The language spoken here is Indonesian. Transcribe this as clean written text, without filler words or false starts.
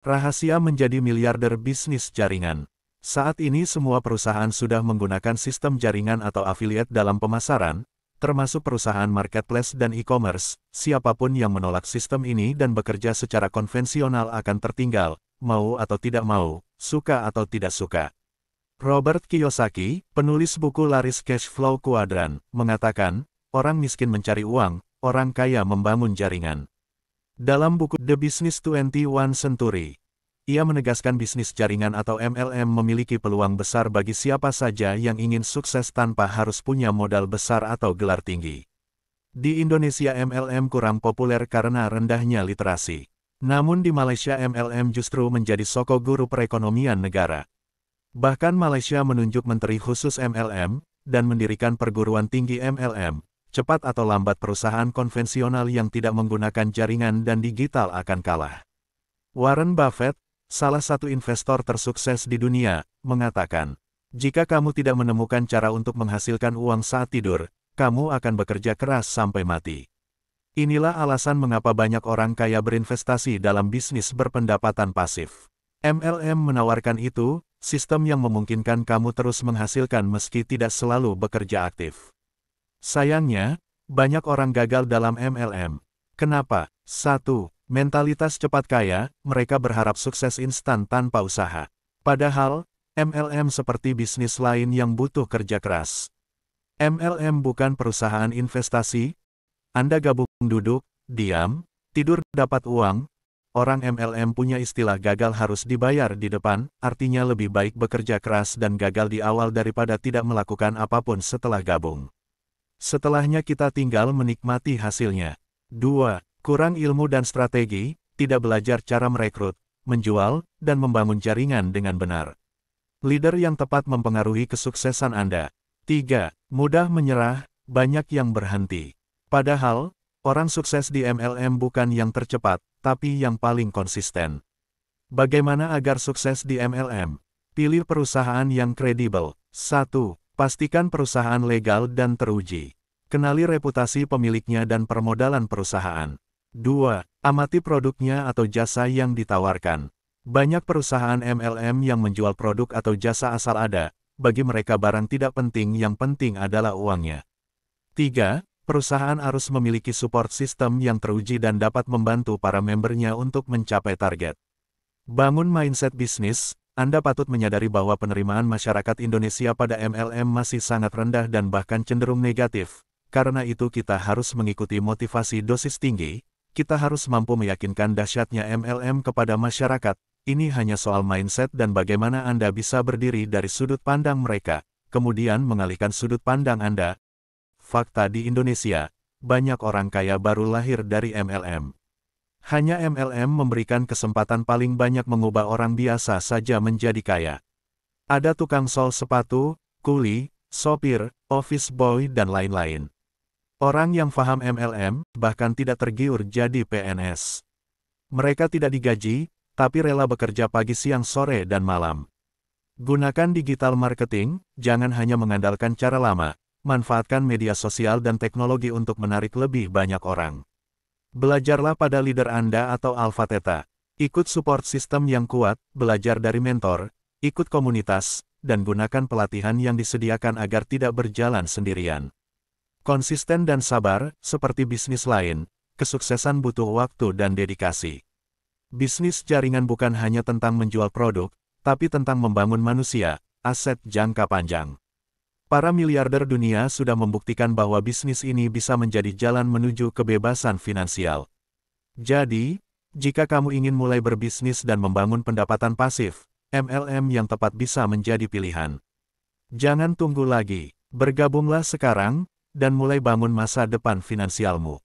Rahasia menjadi miliarder bisnis jaringan. Saat ini semua perusahaan sudah menggunakan sistem jaringan atau affiliate dalam pemasaran, termasuk perusahaan marketplace dan e-commerce. Siapapun yang menolak sistem ini dan bekerja secara konvensional akan tertinggal, mau atau tidak mau, suka atau tidak suka. Robert Kiyosaki, penulis buku laris Cash Flow Quadrant, mengatakan, orang miskin mencari uang, orang kaya membangun jaringan. Dalam buku The Business 21 Century, ia menegaskan bisnis jaringan atau MLM memiliki peluang besar bagi siapa saja yang ingin sukses tanpa harus punya modal besar atau gelar tinggi. Di Indonesia MLM kurang populer karena rendahnya literasi. Namun di Malaysia MLM justru menjadi soko guru perekonomian negara. Bahkan Malaysia menunjuk menteri khusus MLM, dan mendirikan perguruan tinggi MLM. Cepat atau lambat perusahaan konvensional yang tidak menggunakan jaringan dan digital akan kalah. Warren Buffett, salah satu investor tersukses di dunia, mengatakan, jika kamu tidak menemukan cara untuk menghasilkan uang saat tidur, kamu akan bekerja keras sampai mati. Inilah alasan mengapa banyak orang kaya berinvestasi dalam bisnis berpendapatan pasif. MLM menawarkan itu, sistem yang memungkinkan kamu terus menghasilkan meski tidak selalu bekerja aktif. Sayangnya, banyak orang gagal dalam MLM. Kenapa? 1. Mentalitas cepat kaya, mereka berharap sukses instan tanpa usaha. Padahal, MLM seperti bisnis lain yang butuh kerja keras. MLM bukan perusahaan investasi. Anda gabung duduk, diam, tidur dapat uang. Orang MLM punya istilah gagal harus dibayar di depan, artinya lebih baik bekerja keras dan gagal di awal daripada tidak melakukan apapun setelah gabung. Setelahnya kita tinggal menikmati hasilnya. 2. Kurang ilmu dan strategi, tidak belajar cara merekrut, menjual, dan membangun jaringan dengan benar. Leader yang tepat mempengaruhi kesuksesan Anda. 3. Mudah menyerah, banyak yang berhenti. Padahal, orang sukses di MLM bukan yang tercepat, tapi yang paling konsisten. Bagaimana agar sukses di MLM? Pilih perusahaan yang kredibel. 1. Pastikan perusahaan legal dan teruji. Kenali reputasi pemiliknya dan permodalan perusahaan. 2. Amati produknya atau jasa yang ditawarkan. Banyak perusahaan MLM yang menjual produk atau jasa asal ada, bagi mereka barang tidak penting, yang penting adalah uangnya. 3. Perusahaan harus memiliki support system yang teruji dan dapat membantu para membernya untuk mencapai target. Bangun mindset bisnis. Anda patut menyadari bahwa penerimaan masyarakat Indonesia pada MLM masih sangat rendah dan bahkan cenderung negatif. Karena itu kita harus mengikuti motivasi dosis tinggi, kita harus mampu meyakinkan dahsyatnya MLM kepada masyarakat. Ini hanya soal mindset dan bagaimana Anda bisa berdiri dari sudut pandang mereka, kemudian mengalihkan sudut pandang Anda. Fakta di Indonesia, banyak orang kaya baru lahir dari MLM. Hanya MLM memberikan kesempatan paling banyak mengubah orang biasa saja menjadi kaya. Ada tukang sol sepatu, kuli, sopir, office boy dan lain-lain. Orang yang paham MLM, bahkan tidak tergiur jadi PNS. Mereka tidak digaji, tapi rela bekerja pagi siang sore dan malam. Gunakan digital marketing, jangan hanya mengandalkan cara lama, manfaatkan media sosial dan teknologi untuk menarik lebih banyak orang. Belajarlah pada leader Anda atau Alpha Theta. Ikut support system yang kuat, belajar dari mentor, ikut komunitas, dan gunakan pelatihan yang disediakan agar tidak berjalan sendirian. Konsisten dan sabar, seperti bisnis lain, kesuksesan butuh waktu dan dedikasi. Bisnis jaringan bukan hanya tentang menjual produk, tapi tentang membangun manusia, aset jangka panjang. Para miliarder dunia sudah membuktikan bahwa bisnis ini bisa menjadi jalan menuju kebebasan finansial. Jadi, jika kamu ingin mulai berbisnis dan membangun pendapatan pasif, MLM yang tepat bisa menjadi pilihan. Jangan tunggu lagi, bergabunglah sekarang, dan mulai bangun masa depan finansialmu.